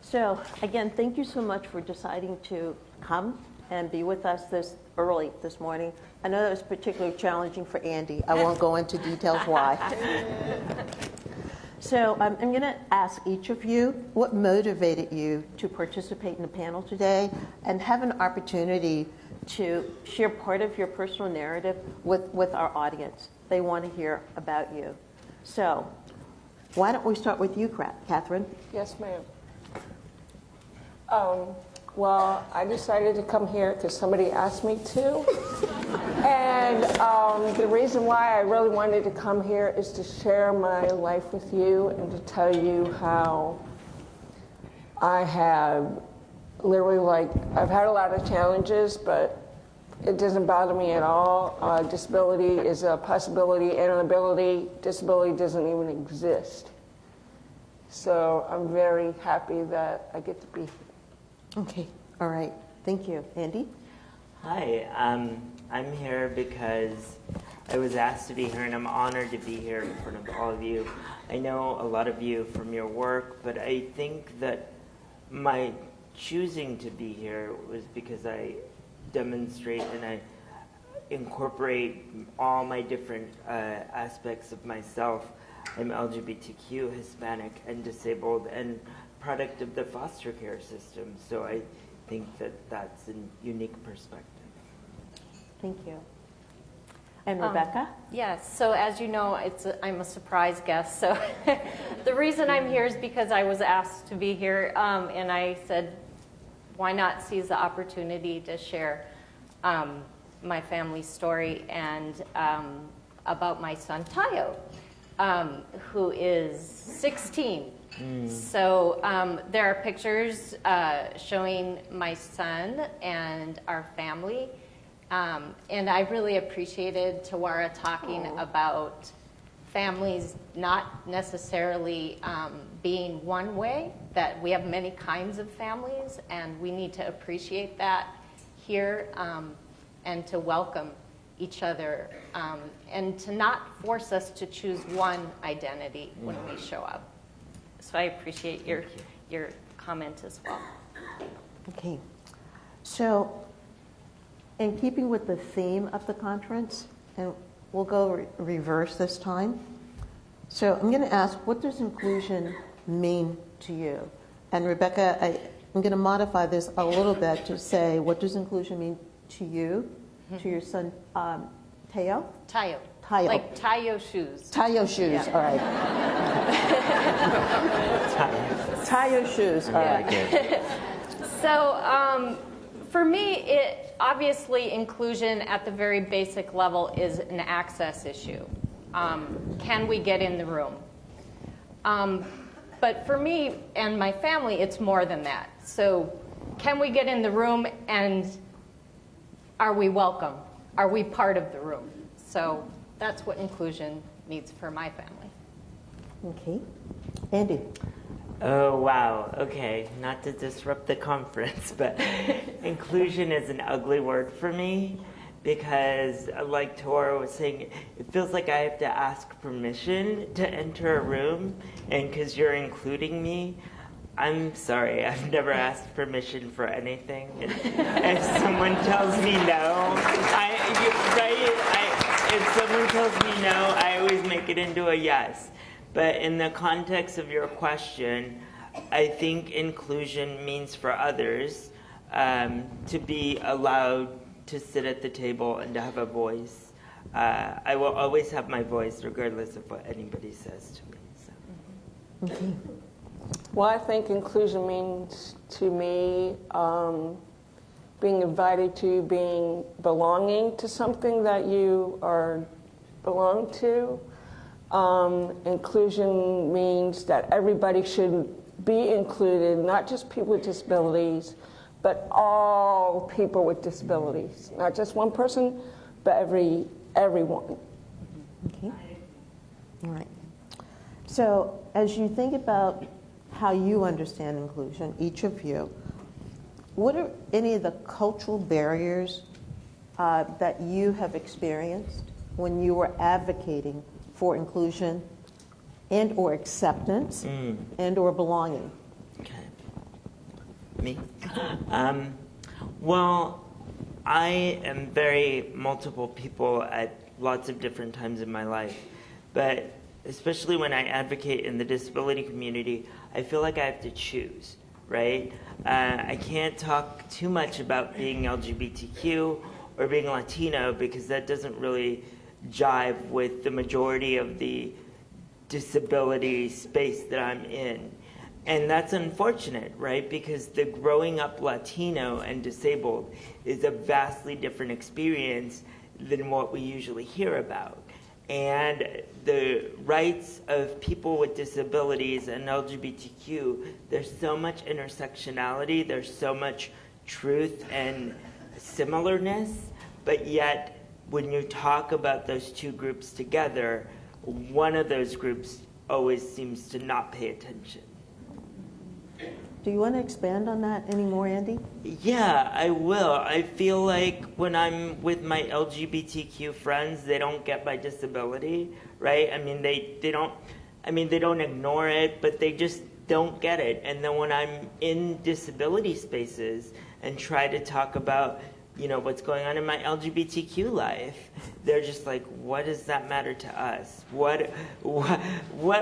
So again, thank you so much for deciding to come and be with us this early this morning. I know that was particularly challenging for Andy. I won't go into details why. So I'm going to ask each of you what motivated you to participate in the panel today and have an opportunity to share part of your personal narrative with our audience. They want to hear about you. So why don't we start with you, Catherine? Yes, ma'am. Well, I decided to come here because somebody asked me to. And the reason why I really wanted to come here is to share my life with you and to tell you how I have literally, I've had a lot of challenges, but it doesn't bother me at all. Disability is a possibility and an ability. Disability doesn't even exist. So I'm very happy that I get to be here. Okay, all right. Thank you. Andy? Hi, I'm here because I was asked to be here, and I'm honored to be here in front of all of you. I know a lot of you from your work, but I think that my choosing to be here was because I demonstrate and I incorporate all my different aspects of myself. I'm LGBTQ, Hispanic, and disabled, and product of the foster care system. So I think that that's a unique perspective. Thank you. And Rebecca? Yes, so as you know, I'm a surprise guest. So the reason I'm here is because I was asked to be here, and I said, why not seize the opportunity to share my family story and about my son, Tayo, who is 16. So there are pictures showing my son and our family. And I really appreciated Tawara talking about families not necessarily being one way, that we have many kinds of families, and we need to appreciate that here and to welcome each other and to not force us to choose one identity when we show up. So I appreciate your comment as well. Okay. So in keeping with the theme of the conference, and we'll go reverse this time. So I'm going to ask, what does inclusion mean to you? And Rebecca, I'm going to modify this a little bit to say, what does inclusion mean to you, to your son, Tayo? Tayo. Like Tayo shoes. Tayo shoes, yeah. All right. Tayo shoes, all right. So for me, obviously inclusion at the very basic level is an access issue. Can we get in the room? But for me and my family, it's more than that. So can we get in the room, and are we welcome? Are we part of the room? So that's what inclusion means for my family. Okay. Andy? Oh, wow. Okay. Not to disrupt the conference, but inclusion is an ugly word for me because, like Tora was saying, it feels like I have to ask permission to enter a room, and because you're including me, I'm sorry, I've never asked permission for anything. And if someone tells me no, if someone tells me no, I always make it into a yes. But in the context of your question, I think inclusion means for others to be allowed to sit at the table and to have a voice. I will always have my voice regardless of what anybody says to me. So. Okay. Well, I think inclusion means to me being invited to, being belonging to something that you belong to. Inclusion means that everybody should be included, not just people with disabilities, but all people with disabilities. Not just one person, but everyone. Okay. All right. So as you think about how you understand inclusion, each of you, what are any of the cultural barriers that you have experienced when you were advocating for inclusion and or acceptance and or belonging? Okay. Me? Well, I am very multiple people at lots of different times in my life, but especially when I advocate in the disability community, I feel like I have to choose, right? I can't talk too much about being LGBTQ or being Latino because that doesn't really jive with the majority of the disability space that I'm in. And that's unfortunate, right? Because the growing up Latino and disabled is a vastly different experience than what we usually hear about. And the rights of people with disabilities and LGBTQ, there's so much intersectionality, there's so much truth and similarness, but yet when you talk about those two groups together, one of those groups always seems to not pay attention. Do you want to expand on that anymore, Andy? Yeah, I will. I feel like when I'm with my LGBTQ friends, they don't get my disability, right? I mean, they don't ignore it, but they just don't get it. And then when I'm in disability spaces and try to talk about, you know, what's going on in my LGBTQ life, they're just like, what does that matter to us? What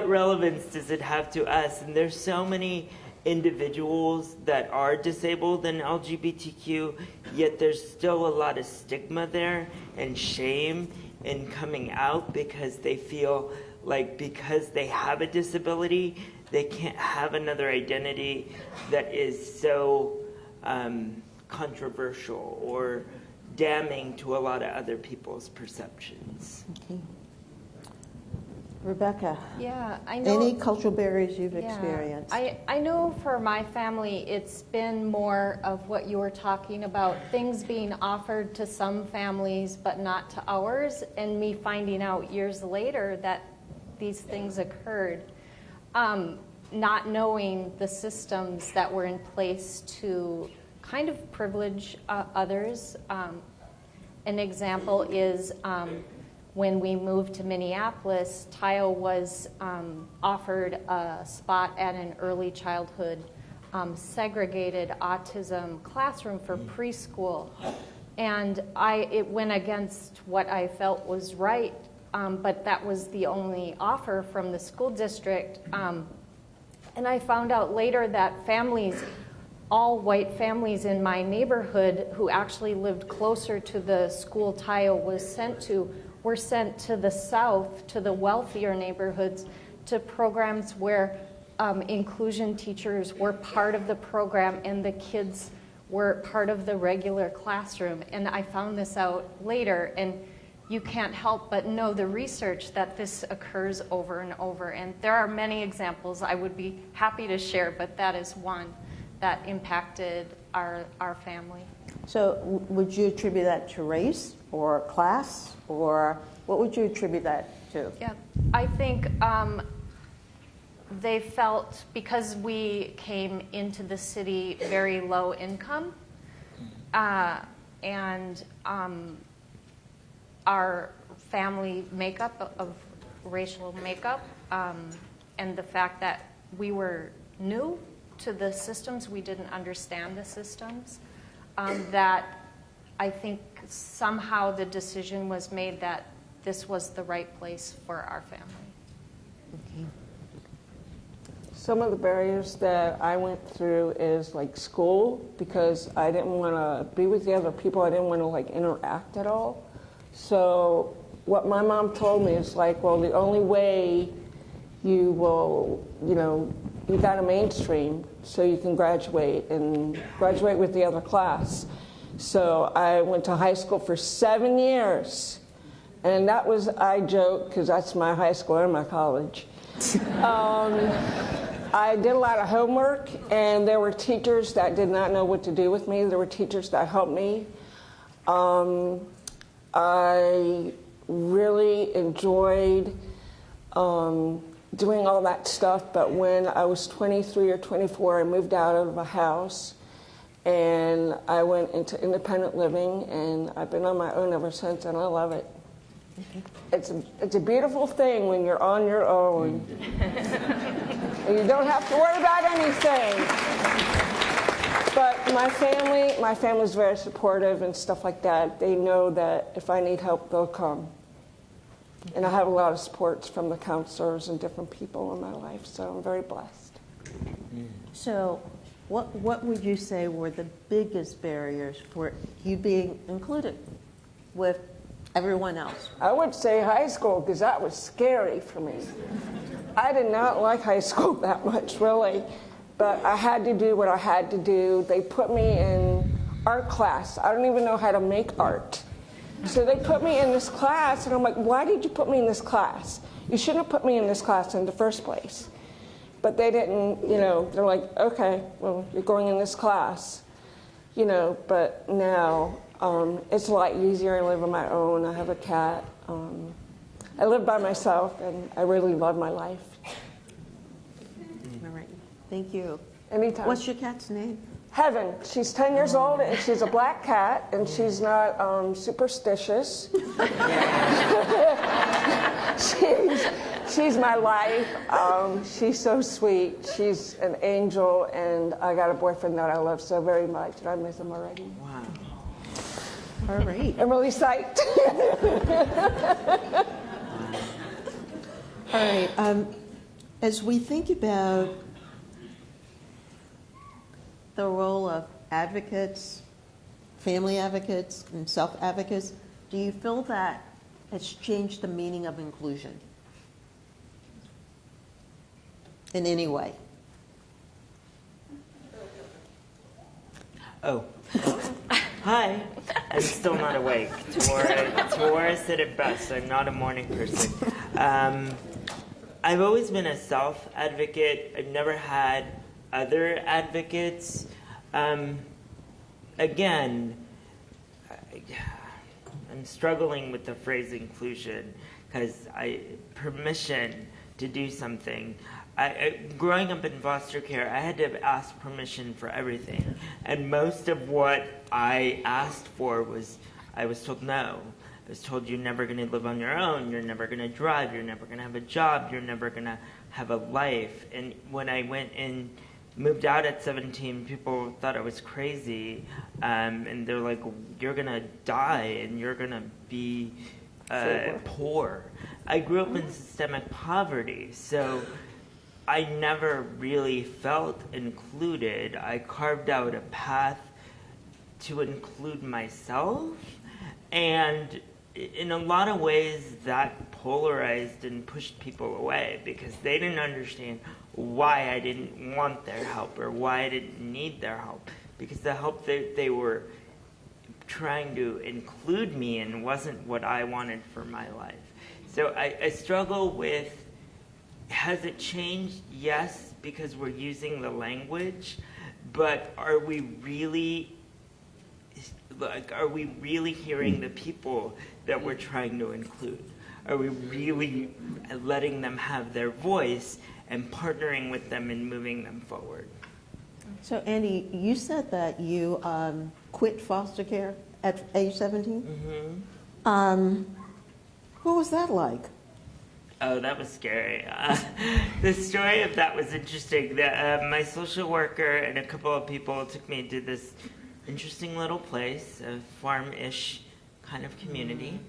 relevance does it have to us? And there's so many individuals that are disabled and LGBTQ, yet there's still a lot of stigma there and shame in coming out because they feel like because they have a disability, they can't have another identity that is so controversial or damning to a lot of other people's perceptions. Okay. Rebecca, Yeah, I know. any cultural barriers you've experienced? I know for my family, it's been more of what you were talking about, things being offered to some families but not to ours, and me finding out years later that these things occurred, not knowing the systems that were in place to kind of privilege others. An example is when we moved to Minneapolis, Tayo was offered a spot at an early childhood segregated autism classroom for preschool. And it went against what I felt was right, but that was the only offer from the school district. And I found out later that families, all white families in my neighborhood who actually lived closer to the school Tayo was sent to, were sent to the south, to the wealthier neighborhoods, to programs where inclusion teachers were part of the program and the kids were part of the regular classroom. And I found this out later, and you can't help but know the research that this occurs over and over. And there are many examples I would be happy to share, but that is one that impacted our family. So would you attribute that to race or class, or what would you attribute that to? Yeah, I think they felt because we came into the city very low income, and our family makeup of racial makeup, and the fact that we were new to the systems, we didn't understand the systems, that I think somehow the decision was made that this was the right place for our family. Okay. Some of the barriers that I went through is like school, because I didn't want to be with the other people. I didn't want to like interact at all. So what my mom told me is like, well, the only way you will, you got to mainstream so you can graduate and graduate with the other class. So I went to high school for 7 years. And that was, I joke, because that's my high school and my college. I did a lot of homework, and there were teachers that did not know what to do with me. There were teachers that helped me. I really enjoyed doing all that stuff, but when I was 23 or 24, I moved out of a house, and I went into independent living, and I've been on my own ever since, and I love it. It's a beautiful thing when you're on your own. And you don't have to worry about anything. But my family's very supportive and stuff like that. They know that if I need help, they'll come. And I have a lot of supports from the counselors and different people in my life, so I'm very blessed. So what would you say were the biggest barriers for you being included with everyone else? I would say high school, because that was scary for me. I did not like high school that much, really. But I had to do what I had to do. They put me in art class. I don't even know how to make art. So they put me in this class, and I'm like, why did you put me in this class? You shouldn't have put me in this class in the first place. But they didn't, they're like, okay, well, you're going in this class. But now it's a lot easier. I live on my own. I have a cat. I live by myself, and I really love my life. All right. Thank you. Anytime. What's your cat's name? Heaven. She's 10 years old, and she's a black cat, and she's not superstitious. She's my life. She's so sweet. She's an angel, and I got a boyfriend that I love so very much, and I miss him already. Wow. All right. I'm really psyched. All right. As we think about the role of advocates, family advocates, and self-advocates, do you feel that it's changed the meaning of inclusion in any way? Oh. Hi. I'm still not awake. Tora said it best. I'm not a morning person. I've always been a self-advocate. I've never had other advocates. Again, I'm struggling with the phrase inclusion because permission to do something. Growing up in foster care, I had to ask permission for everything. And most of what I asked for was, I was told no. I was told you're never going to live on your own, you're never going to drive, you're never going to have a job, you're never going to have a life. And when I went and moved out at 17, people thought I was crazy. And they're like, you're going to die and you're going to be poor. I grew up in systemic poverty, so I never really felt included. I carved out a path to include myself, and in a lot of ways that polarized and pushed people away because they didn't understand why I didn't want their help or why I didn't need their help, because the help that they were trying to include me in wasn't what I wanted for my life. So I struggle with, has it changed? Yes, because we're using the language, but are we really hearing the people that we're trying to include? Are we really letting them have their voice and partnering with them and moving them forward? So, Andy, you said that you quit foster care at age 17? Mm-hmm. What was that like? Oh, that was scary. The story of that was interesting. My social worker and a couple of people took me to this interesting little place, a farm-ish kind of community,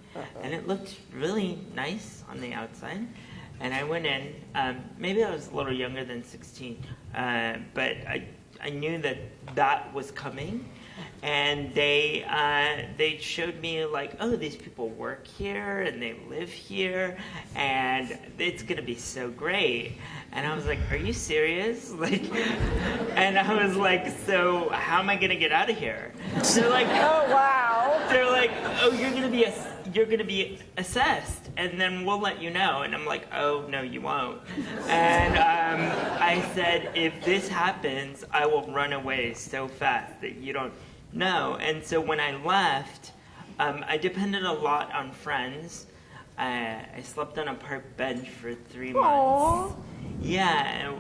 and it looked really nice on the outside. And I went in. Maybe I was a little younger than 16, but I knew that was coming. And they showed me like, oh, these people work here and they live here and it's gonna be so great. And I was like, are you serious? And I was like, so how am I gonna get out of here? They're like, oh wow. They're like, oh, you're gonna be assessed and then we'll let you know. And I'm like, oh no, you won't. And I said, if this happens, I will run away so fast that you don't know. And so when I left, I depended a lot on friends. I slept on a park bench for 3 months. Aww. Yeah,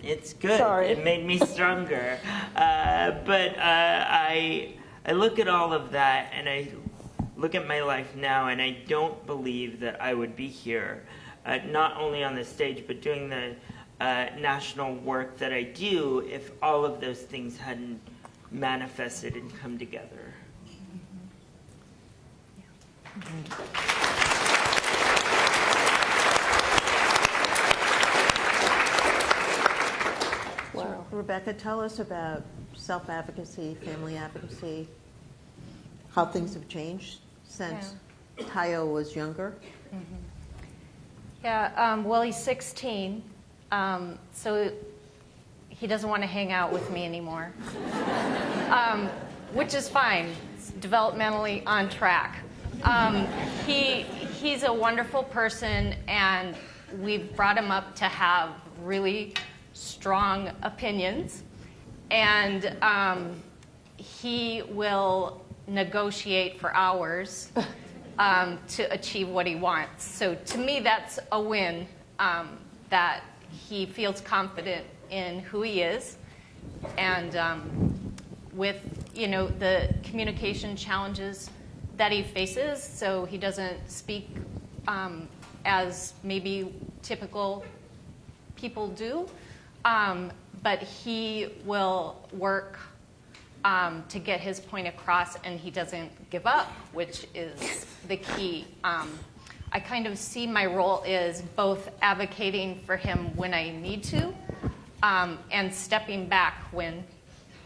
it's good. Sorry. It made me stronger. But I look at all of that and I look at my life now and I don't believe that I would be here, not only on the stage, but doing the national work that I do if all of those things hadn't manifested and come together. So, Rebecca, tell us about self-advocacy, family advocacy, how things have changed since Tayo was younger. Yeah, well, he's 16, so he doesn't want to hang out with me anymore, which is fine. It's developmentally on track. He's a wonderful person, and we've brought him up to have really strong opinions, and he will negotiate for hours to achieve what he wants. So to me, that's a win, that he feels confident in who he is, and with the communication challenges that he faces, so he doesn't speak as maybe typical people do, but he will work to get his point across, and he doesn't give up, which is the key. I kind of see my role is both advocating for him when I need to, and stepping back when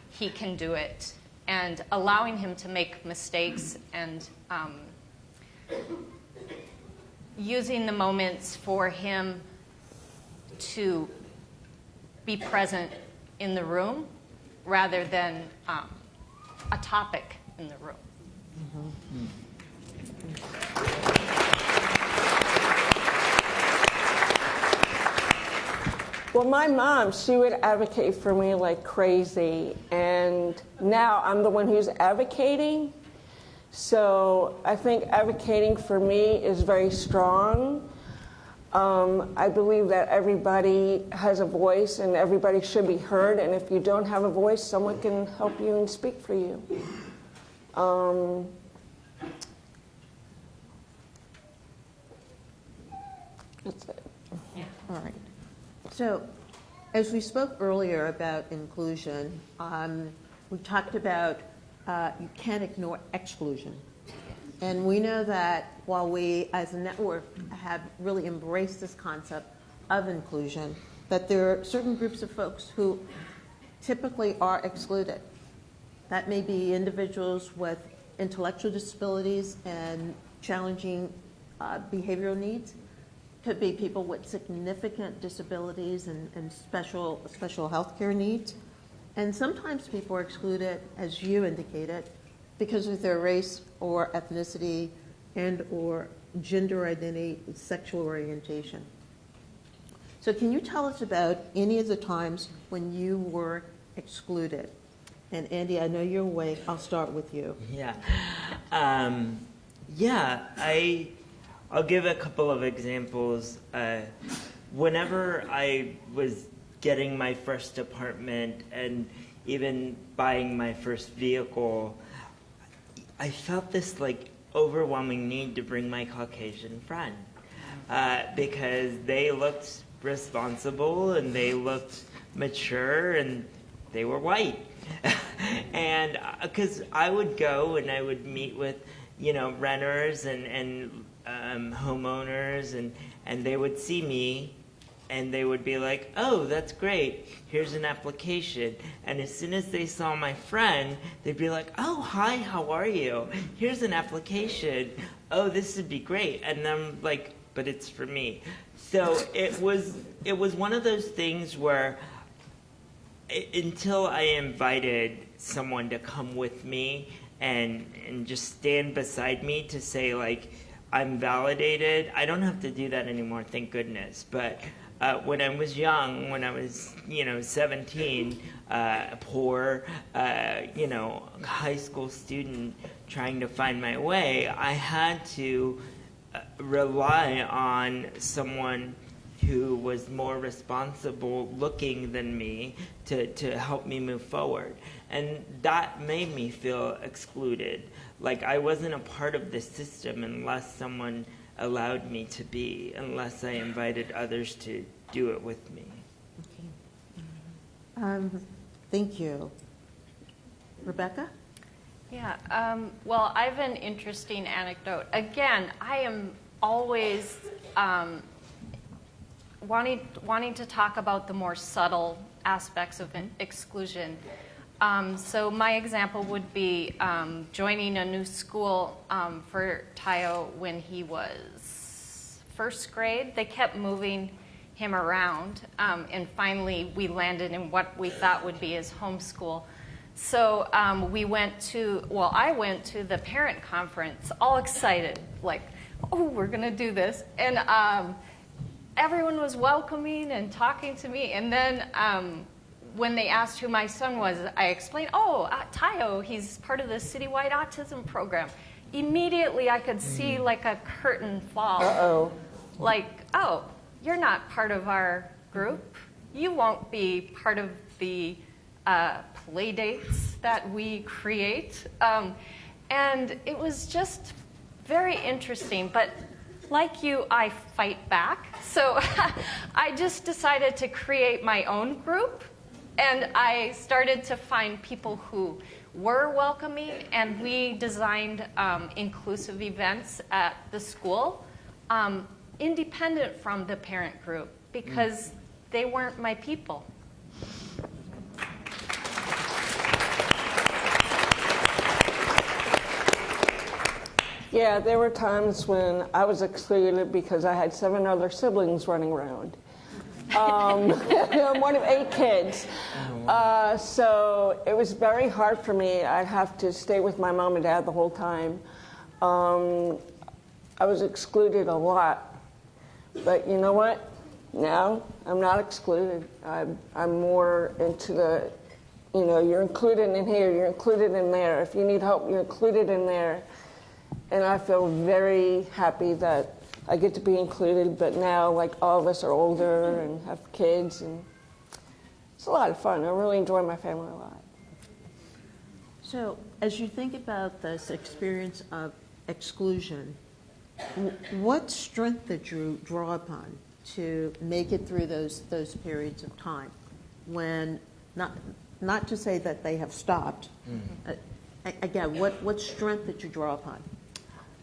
he can do it, and allowing him to make mistakes, and using the moments for him to be present in the room rather than a topic in the room. Well, my mom, she would advocate for me like crazy, and now I'm the one who's advocating. So I think advocating for me is very strong. I believe that everybody has a voice and everybody should be heard, and if you don't have a voice, someone can help you and speak for you. That's it. Yeah. All right. So, as we spoke earlier about inclusion, we talked about you can't ignore exclusion. And we know that while we, as a network, have really embraced this concept of inclusion, that there are certain groups of folks who typically are excluded. That may be individuals with intellectual disabilities and challenging behavioral needs. Could be people with significant disabilities and special health care needs. And sometimes people are excluded, as you indicated, because of their race or ethnicity and or gender identity, sexual orientation. So can you tell us about any of the times when you were excluded? And Andy, I know you're awake. I'll start with you. Yeah. I'll give a couple of examples. Whenever I was getting my first apartment and even buying my first vehicle, I felt this like overwhelming need to bring my Caucasian friend because they looked responsible and they looked mature and they were white. And because I would go and I would meet with, renters and homeowners, and they would see me and they would be like, oh, that's great, here's an application. And as soon as they saw my friend, they'd be like, oh, hi, how are you? Here's an application. Oh, this would be great. And I'm like, but it's for me. So it was one of those things where until I invited someone to come with me and just stand beside me to say, like, I'm validated. I don't have to do that anymore, thank goodness. But when I was young, when I was, 17, poor, high school student trying to find my way, I had to rely on someone who was more responsible looking than me to help me move forward. And that made me feel excluded. Like I wasn't a part of the system unless someone allowed me to be, unless I invited others to do it with me. Okay. Thank you. Rebecca? Yeah, well, I have an interesting anecdote. Again, I am always wanting to talk about the more subtle aspects of exclusion. So my example would be joining a new school for Tayo when he was first grade. They kept moving him around, and finally we landed in what we thought would be his home school. So I went to the parent conference, all excited, like, oh, we're going to do this. And everyone was welcoming and talking to me. And then when they asked who my son was, I explained, Tayo, he's part of the citywide autism program. Immediately I could see like a curtain fall. Uh-oh. Like, oh, you're not part of our group. You won't be part of the play dates that we create. And it was just very interesting. But like you, I fight back. So I just decided to create my own group. And I started to find people who were welcoming. And we designed inclusive events at the school, independent from the parent group, because they weren't my people. Yeah, there were times when I was excluded because I had 7 other siblings running around. I'm one of 8 kids. So it was very hard for me. I'd have to stay with my mom and dad the whole time. I was excluded a lot. But you know what? Now I'm not excluded. I'm more into the, you're included in here, you're included in there. If you need help, you're included in there. And I feel very happy that I get to be included, but now, like, all of us are older and have kids, and it's a lot of fun. I really enjoy my family a lot. So as you think about this experience of exclusion, what strength did you draw upon to make it through those periods of time when, not to say that they have stopped, again, what strength did you draw upon?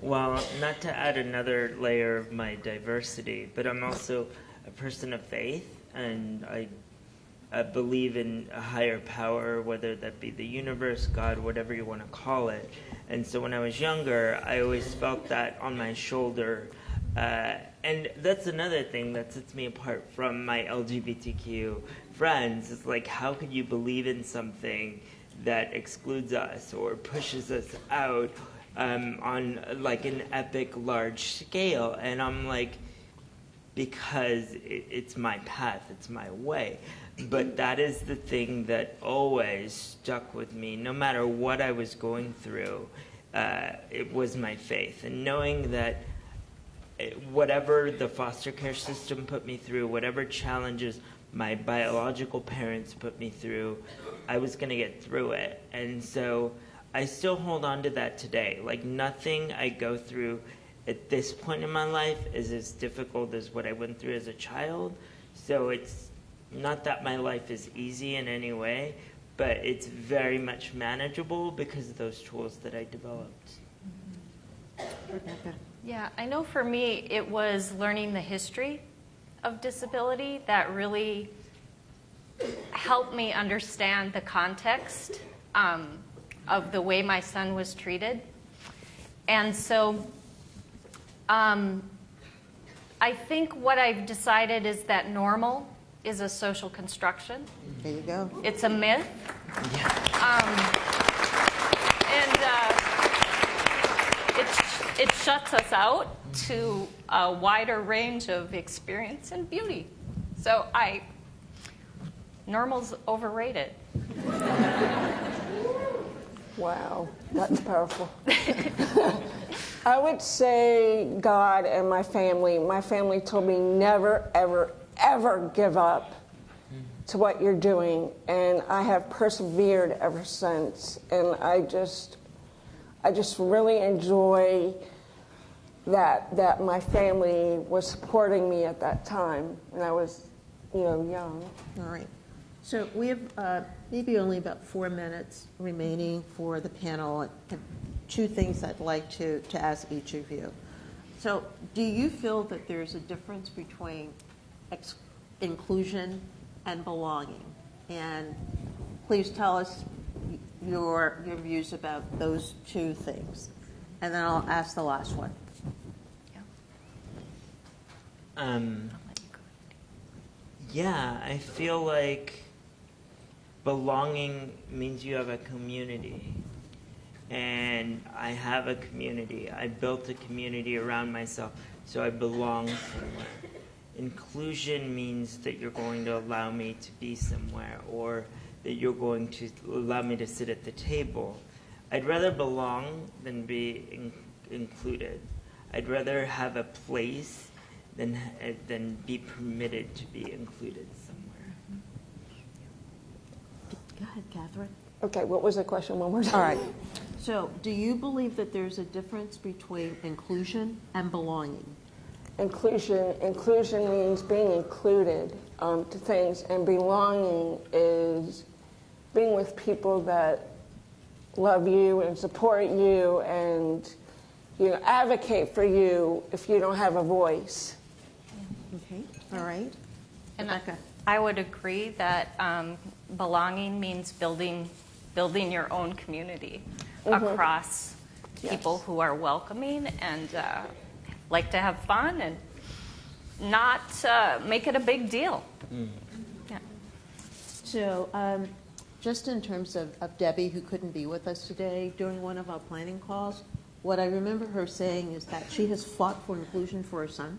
Well, not to add another layer of my diversity, but I'm also a person of faith, and I believe in a higher power, whether that be the universe, God, whatever you want to call it. And so when I was younger, I always felt that on my shoulder. And that's another thing that sets me apart from my LGBTQ friends. It's like, how could you believe in something that excludes us or pushes us out on like an epic large scale? And I'm like, because it's my path, it's my way. But that is the thing that always stuck with me, no matter what I was going through. It was my faith, and knowing that whatever the foster care system put me through, whatever challenges my biological parents put me through, I was going to get through it. And so I still hold on to that today. Like, nothing I go through at this point in my life is as difficult as what I went through as a child. So it's not that my life is easy in any way, but it's very much manageable because of those tools that I developed. Rebecca? Yeah, I know for me it was learning the history of disability that really helped me understand the context of the way my son was treated. And so I think what I've decided is that normal is a social construction. There you go. It's a myth. It shuts us out to a wider range of experience and beauty. So normal's overrated. Wow, that's powerful. I would say God and my family told me never, ever, ever give up to what you're doing. And I have persevered ever since. And I just really enjoy that my family was supporting me at that time when I was, young. All right. So we have maybe only about 4 minutes remaining for the panel, and 2 things I'd like to ask each of you. So do you feel that there's a difference between inclusion and belonging? And please tell us your views about those 2 things. And then I'll ask the last one. Yeah, I feel like belonging means you have a community. And I have a community. I built a community around myself, so I belong somewhere. Inclusion means that you're going to allow me to be somewhere, or that you're going to allow me to sit at the table. I'd rather belong than be included. I'd rather have a place than be permitted to be included somewhere. Go ahead, Catherine. Okay, what was the question? One more time. All right. So do you believe that there's a difference between inclusion and belonging? Inclusion means being included to things, and belonging is being with people that love you and support you and advocate for you if you don't have a voice. Okay. All right. And Rebecca. I would agree that belonging means building your own community across people who are welcoming and like to have fun and not make it a big deal. Yeah. So just in terms of Debbie, who couldn't be with us today during one of our planning calls, what I remember her saying is that she has fought for inclusion for her son,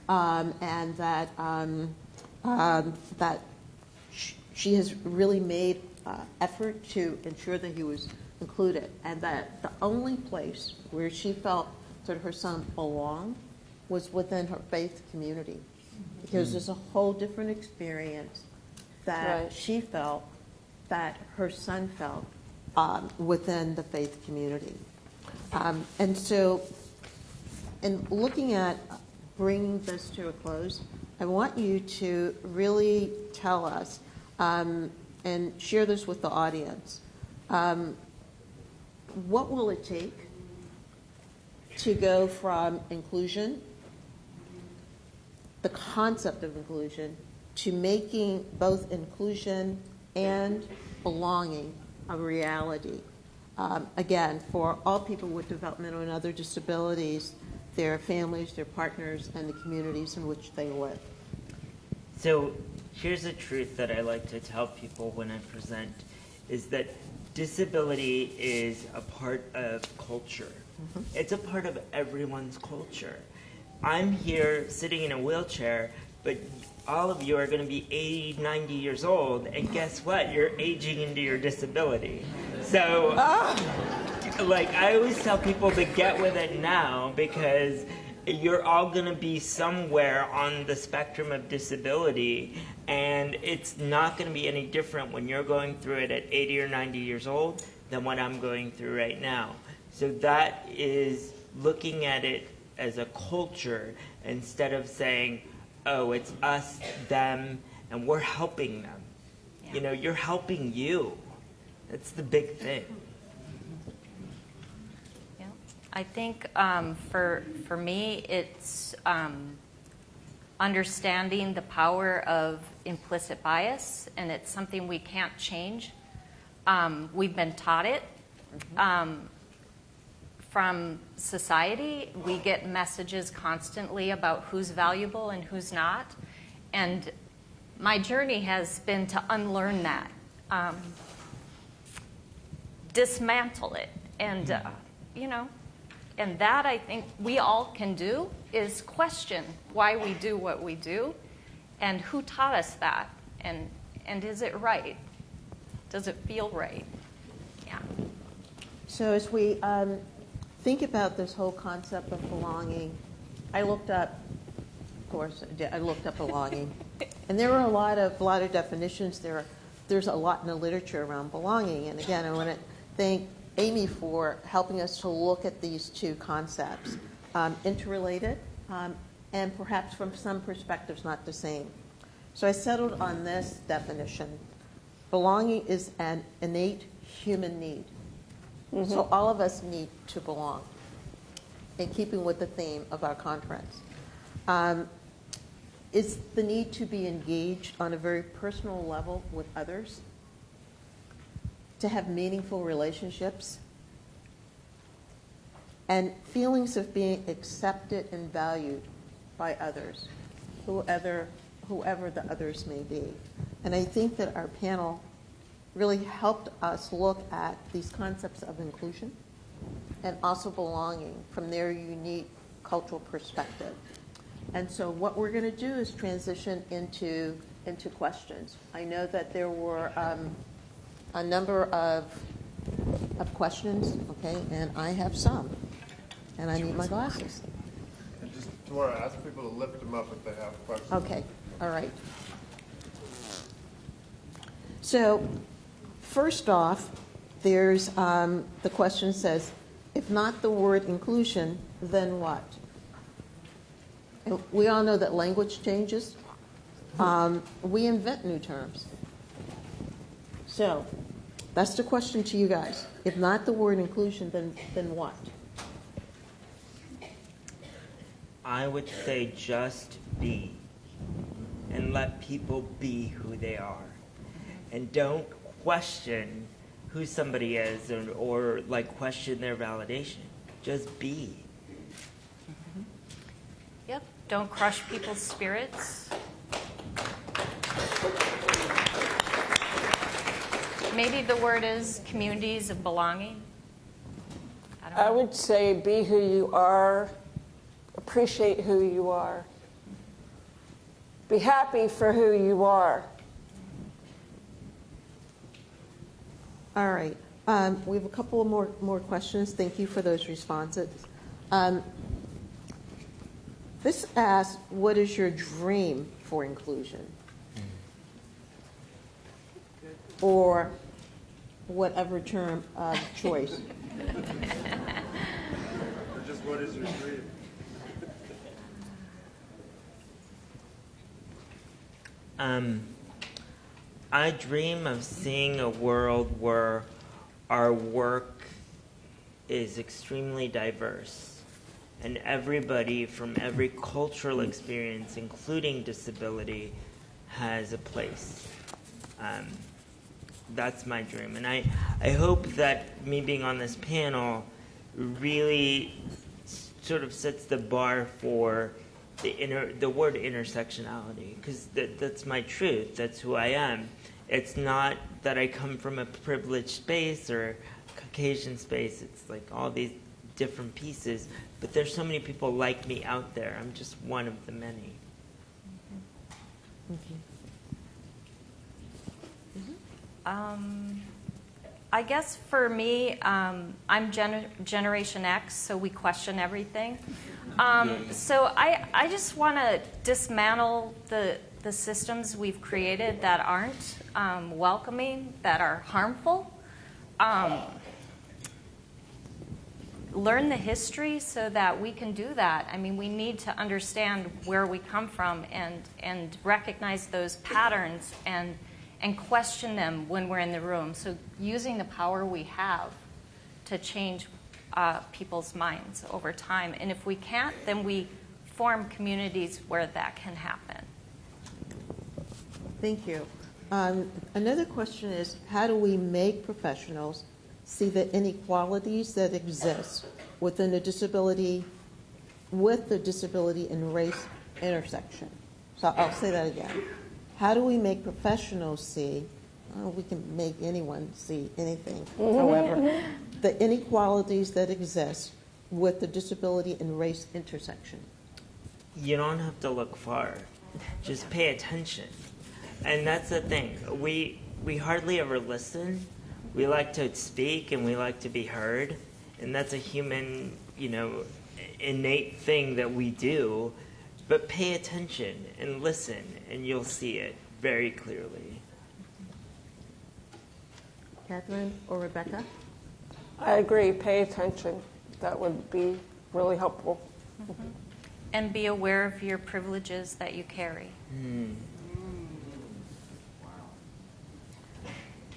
and that that she has really made effort to ensure that he was included, and that the only place where she felt that her son belonged was within her faith community, because there's a whole different experience that she felt that her son felt within the faith community. And so in looking at bringing this to a close, I want you to really tell us and share this with the audience. What will it take to go from inclusion, the concept of inclusion, to making both inclusion and belonging a reality? Again, for all people with developmental and other disabilities, their families, their partners, and the communities in which they live. So here's a truth that I like to tell people when I present, is that disability is a part of culture. It's a part of everyone's culture. I'm here sitting in a wheelchair, but all of you are going to be 80, 90 years old, and guess what? You're aging into your disability. So, like, I always tell people to get with it now, because you're all going to be somewhere on the spectrum of disability, and it's not going to be any different when you're going through it at 80 or 90 years old than what I'm going through right now. So that is looking at it as a culture instead of saying, oh, it's us, them, and we're helping them. Yeah. You know, you're helping you. That's the big thing. Yeah. I think for me, it's understanding the power of implicit bias, and it's something we can't change. We've been taught it. From society, we get messages constantly about who's valuable and who's not. And my journey has been to unlearn that, dismantle it. And, and that I think we all can do, is question why we do what we do and who taught us that. And is it right? Does it feel right? Yeah. So as we think about this whole concept of belonging, I looked up, of course, I looked up belonging, and there were a lot of definitions. There's a lot in the literature around belonging, and again, I want to thank Amy for helping us to look at these 2 concepts, interrelated, and perhaps from some perspectives not the same. So I settled on this definition. Belonging is an innate human need. So all of us need to belong, in keeping with the theme of our conference. It's the need to be engaged on a very personal level with others, to have meaningful relationships, and feelings of being accepted and valued by others, whoever the others may be. And I think that our panel really helped us look at these concepts of inclusion and also belonging from their unique cultural perspective. And so what we're going to do is transition into questions. I know that there were a number of questions, okay, and I have some, and I need my glasses. And just Dora, ask people to lift them up if they have questions. Okay, all right. So first off, there's the question says, if not the word inclusion, then what? And we all know that language changes. We invent new terms. So that's the question to you guys. If not the word inclusion, then what? I would say just be, and let people be who they are. And don't question who somebody is or like question their validation. Just be. Yep. Don't crush people's spirits. Maybe the word is communities of belonging. I don't know. I would say be who you are, appreciate who you are, be happy for who you are. All right. We have a couple of more questions. Thank you for those responses. This asks, what is your dream for inclusion? Or whatever term of choice. Or just what is your dream? I dream of seeing a world where our work is extremely diverse and everybody from every cultural experience, including disability, has a place. That's my dream. And I hope that me being on this panel really sort of sets the bar for the word intersectionality, because that's my truth. That's who I am. It's not that I come from a privileged space or Caucasian space. It's like all these different pieces. But there's so many people like me out there. I'm just one of the many. I guess for me, I'm Generation X, so we question everything. So I just want to dismantle the systems we've created that aren't welcoming, that are harmful. Learn the history so that we can do that. I mean, we need to understand where we come from and recognize those patterns and question them when we're in the room. So using the power we have to change people's minds over time. And if we can't, then we form communities where that can happen. Thank you. Another question is, how do we make professionals see the inequalities that exist within the disability and race intersection? So I'll say that again. How do we make professionals see, we can make anyone see anything, however, the inequalities that exist with the disability and race intersection? You don't have to look far. Just pay attention. And that's the thing. We hardly ever listen. We like to speak and we like to be heard. And that's a human, innate thing that we do. But pay attention and listen, and you'll see it very clearly. Catherine or Rebecca? I agree, pay attention. That would be really helpful. And be aware of your privileges that you carry.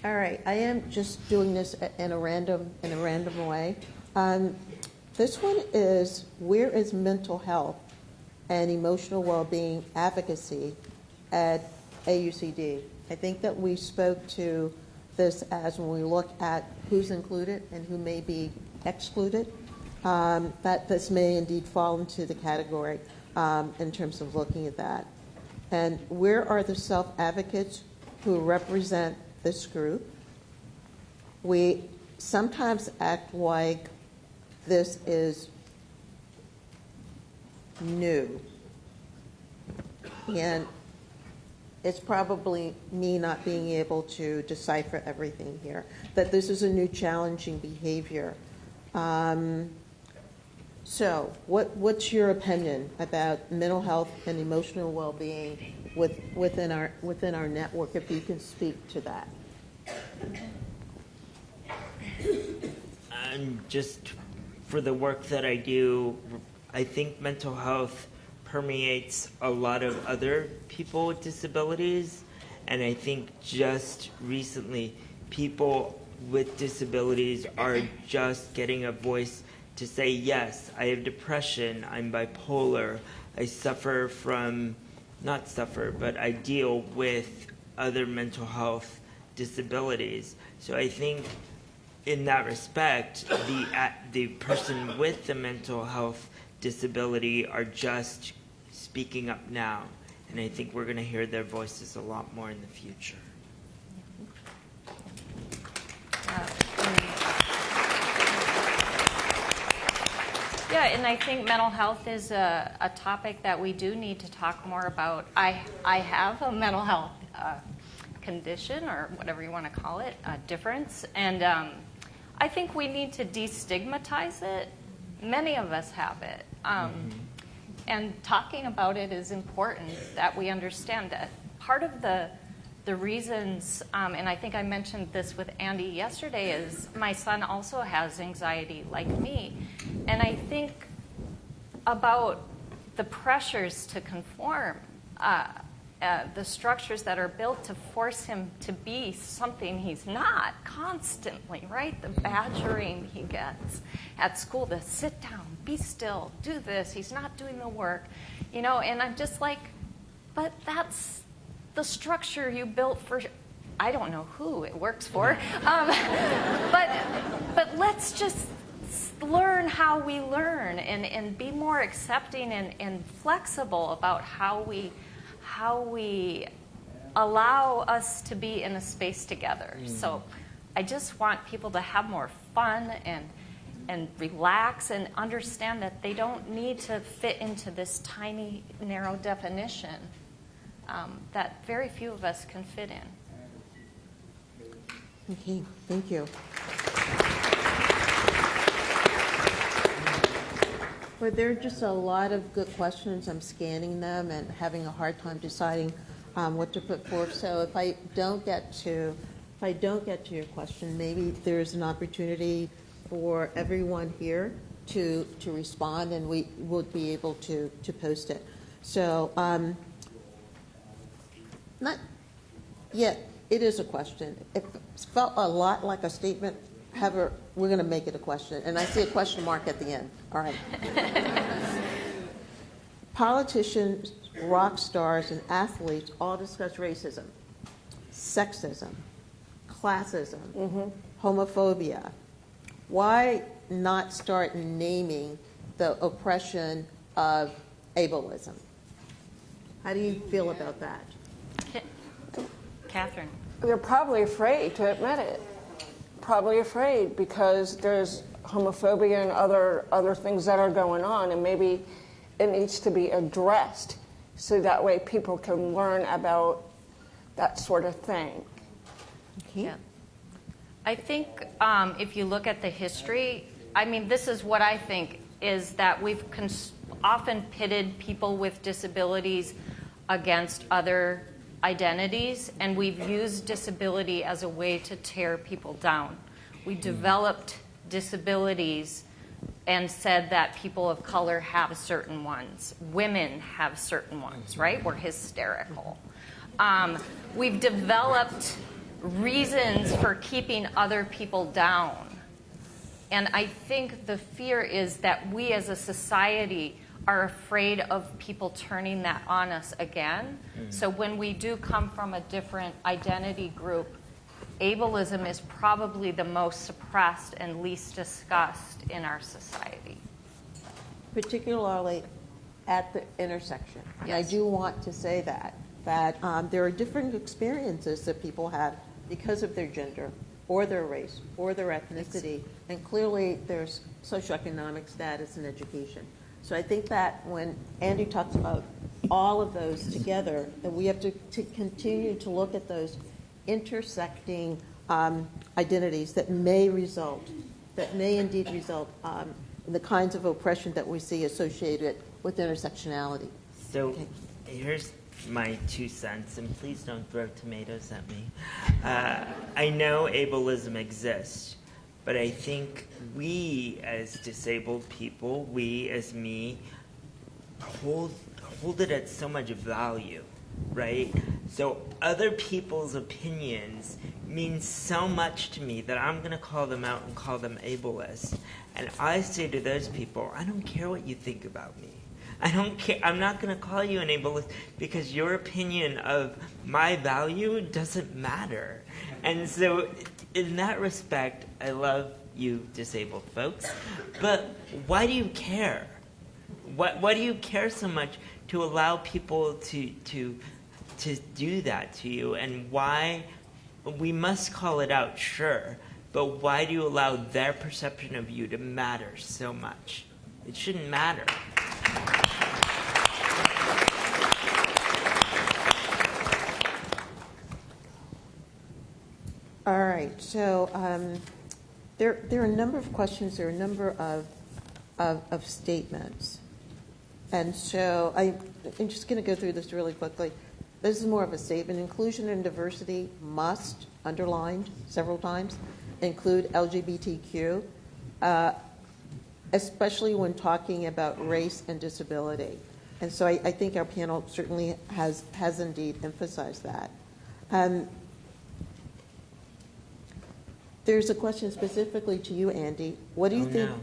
All right, I am just doing this in a random way. This one is, where is mental health and emotional well-being advocacy at AUCD? I think that we spoke to this as when we look at who's included and who may be excluded, that this may indeed fall into the category in terms of looking at that. And where are the self-advocates who represent this group? We sometimes act like this is new. And it's probably me not being able to decipher everything here, that this is a new challenging behavior. So what's your opinion about mental health and emotional well-being within our network, if you can speak to that? Just for the work that I do, I think mental health permeates a lot of other people with disabilities, and I think just recently people with disabilities are just getting a voice to say, yes, I have depression, I'm bipolar, I suffer from, not suffer, but I deal with other mental health disabilities. So I think in that respect, the person with the mental health disability are just speaking up now, and I think we're going to hear their voices a lot more in the future. Yeah, and I think mental health is a topic that we do need to talk more about. I have a mental health condition, or whatever you want to call it, a difference, and I think we need to destigmatize it. Many of us have it. And talking about it is important, that we understand that part of the reasons, and I think I mentioned this with Andy yesterday, is my son also has anxiety like me. And I think about the pressures to conform, the structures that are built to force him to be something he's not constantly, right? The badgering he gets at school, to sit down, be still, do this, he's not doing the work, and I'm just like, but that's the structure you built for, I don't know who it works for, but let's just learn how we learn and be more accepting and flexible about how we allow us to be in a space together. So I just want people to have more fun and relax and understand that they don't need to fit into this tiny, narrow definition that very few of us can fit in. Okay, thank you. Well, there are just a lot of good questions. I'm scanning them and having a hard time deciding what to put forth. So if I don't get to your question, maybe there's an opportunity for everyone here to respond, and we will be able to post it. So not yet. It is a question. It felt a lot like a statement. However, we're going to make it a question. And I see a question mark at the end. All right. Politicians, rock stars, and athletes all discuss racism, sexism, classism, homophobia. Why not start naming the oppression of ableism? How do you feel about that? Catherine. They're probably afraid to admit it. Probably afraid because there's homophobia and other things that are going on, and maybe it needs to be addressed so that way people can learn about that sort of thing. Okay. Yeah. I think if you look at the history, I mean, this is what I think, is that we've often pitted people with disabilities against other identities, and we've used disability as a way to tear people down. We developed disabilities and said that people of color have certain ones. Women have certain ones, right? We're hysterical. We've developed reasons for keeping other people down. And I think the fear is that we as a society are afraid of people turning that on us again. So when we do come from a different identity group, ableism is probably the most suppressed and least discussed in our society. Particularly at the intersection. And I Yes. do want to say that there are different experiences that people have because of their gender or their race or their ethnicity, and clearly there's socioeconomic status and education. So I think that when Andy talks about all of those together, that we have to continue to look at those intersecting identities that may indeed result in the kinds of oppression that we see associated with intersectionality. So Okay. here's my 2 cents, and please don't throw tomatoes at me. I know ableism exists, but I think we as disabled people, we as me, hold it at so much value, right? So other people's opinions mean so much to me that I'm going to call them out and call them ableist. And I say to those people, I don't care what you think about me. I don't care. I'm not going to call you an ableist because your opinion of my value doesn't matter. And so in that respect, I love you disabled folks. But why do you care? Why do you care so much to allow people to do that to you? And why? We must call it out, sure. But why do you allow their perception of you to matter so much? It shouldn't matter. All right, so there are a number of questions, there are a number of statements. And so I'm just going to go through this really quickly. This is more of a statement. Inclusion and diversity must, underlined several times, include LGBTQ, especially when talking about race and disability. And so I think our panel certainly has indeed emphasized that. There's a question specifically to you, Andy. What do you think? No.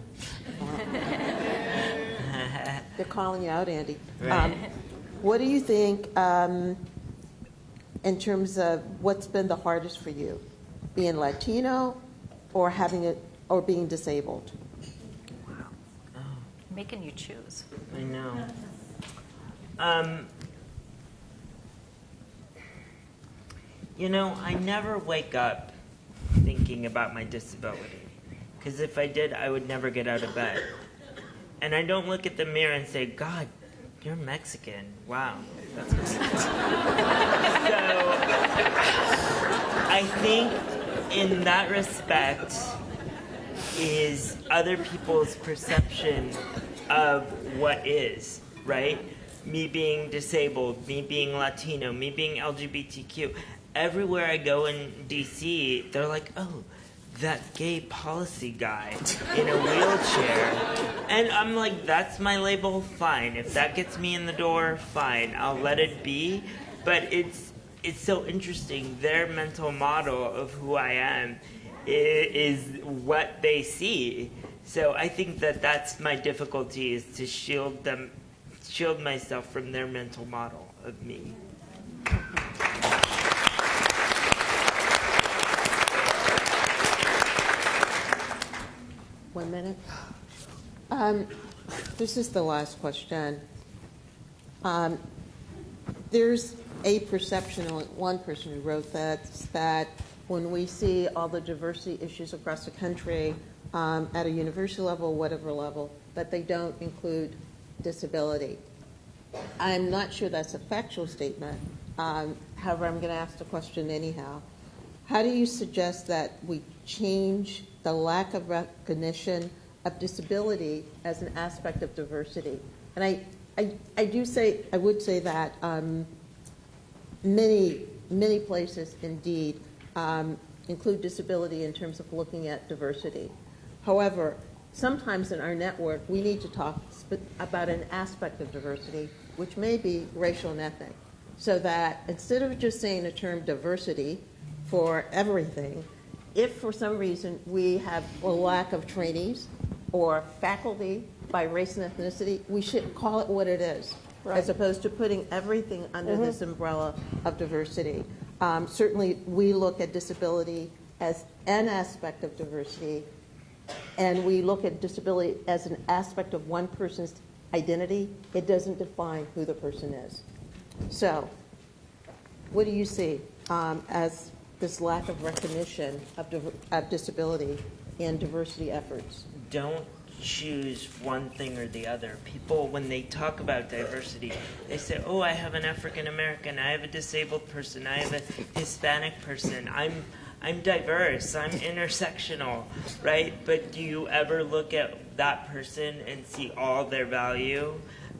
They're calling you out, Andy. Right. What do you think in terms of what's been the hardest for you, being Latino or being disabled? Making you choose. I know. I never wake up thinking about my disability. Because if I did, I would never get out of bed. And I don't look at the mirror and say, God, you're Mexican. Wow. That's what So I think in that respect is other people's perception of what is, right? Me being disabled, me being Latino, me being LGBTQ. Everywhere I go in DC, they're like, oh, that gay policy guy in a wheelchair. And I'm like, that's my label, fine. If that gets me in the door, fine. I'll let it be. But it's so interesting. Their mental model of who I am is what they see. So I think that's my difficulty, is to shield myself from their mental model of me. 1 minute. This is the last question. There's a perception, one person who wrote that when we see all the diversity issues across the country at a university level, whatever level, that they don't include disability. I'm not sure that's a factual statement. However, I'm going to ask the question anyhow. How do you suggest that we change the lack of recognition of disability as an aspect of diversity? And I would say that many places indeed include disability in terms of looking at diversity. However, sometimes in our network we need to talk about an aspect of diversity, which may be racial and ethnic, so that instead of just saying the term diversity for everything. If for some reason we have a lack of trainees or faculty by race and ethnicity, we should call it what it is, as opposed to putting everything under this umbrella of diversity. Certainly, we look at disability as an aspect of diversity, and we look at disability as an aspect of one person's identity. It doesn't define who the person is. So, what do you see as this lack of recognition of disability in diversity efforts? Don't choose one thing or the other. People, when they talk about diversity, they say, oh, I have an African American, I have a disabled person, I have a Hispanic person, I'm diverse, I'm intersectional, right? But do you ever look at that person and see all their value,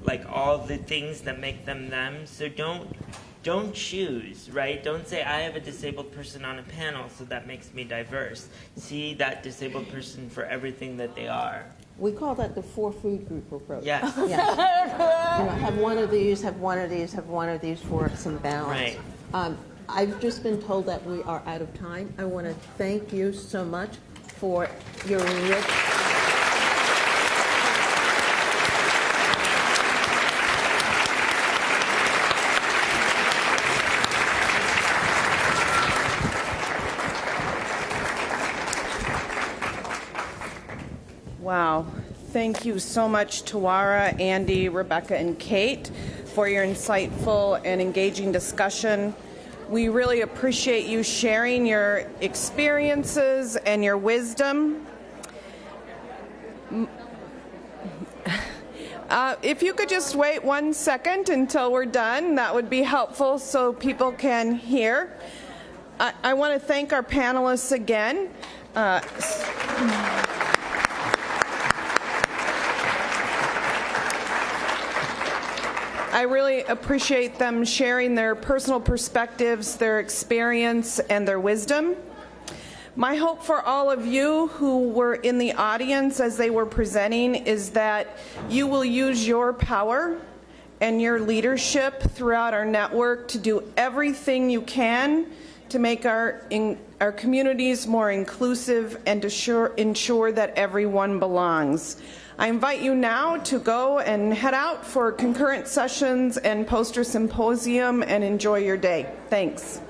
like all the things that make them them? So don't choose, right? Don't say, I have a disabled person on a panel, so that makes me diverse. See that disabled person for everything that they are. We call that the 4 food group approach. Yes. Yes. Have one of these, have one of these, have one of these for some balance. Right. I've just been told that we are out of time. I want to thank you so much for your rich... Wow. Thank you so much, Tawara, Andy, Rebecca, and Kate, for your insightful and engaging discussion. We really appreciate you sharing your experiences and your wisdom. If you could just wait 1 second until we're done, that would be helpful so people can hear. I want to thank our panelists again. I really appreciate them sharing their personal perspectives, their experience, and their wisdom. My hope for all of you who were in the audience as they were presenting is that you will use your power and your leadership throughout our network to do everything you can to make our communities more inclusive and to ensure that everyone belongs. I invite you now to go and head out for concurrent sessions and poster symposium and enjoy your day. Thanks.